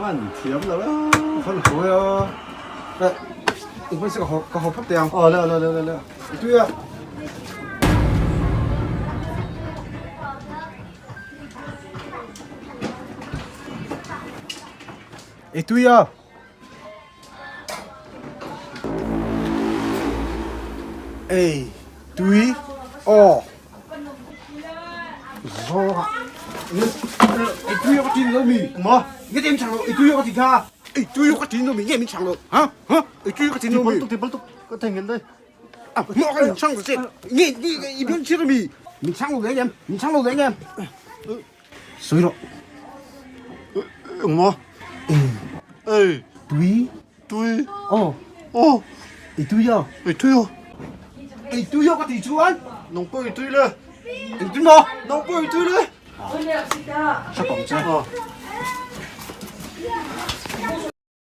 anh thiếm rồi đó. Phân khối đây, mình sẽ có hộp pháp tiền. Leo. Tuy à. Ê tuy à. Ê tuy. Ồ. Rồi. Ê tuy có tin rồi mình. Mà, 이게 게임 장로, 이 두유가 디카, 이 두유가 딘놈이 이게 민 장로, 이 두유가 딘놈이, thì bắn có thành gần đây. 뭐가 민 장로 씨, 이게 이변 치름이 민 장로 내냐, 민 장로 내냐, 소이로, Mà, ê, 두이, tôi, 어, 이 두유, ê, tôi, 이 두유가 디주안, nóng bơi tôi lên, 이 둔너, nóng bơi tôi lên. 잠깐, Ờ,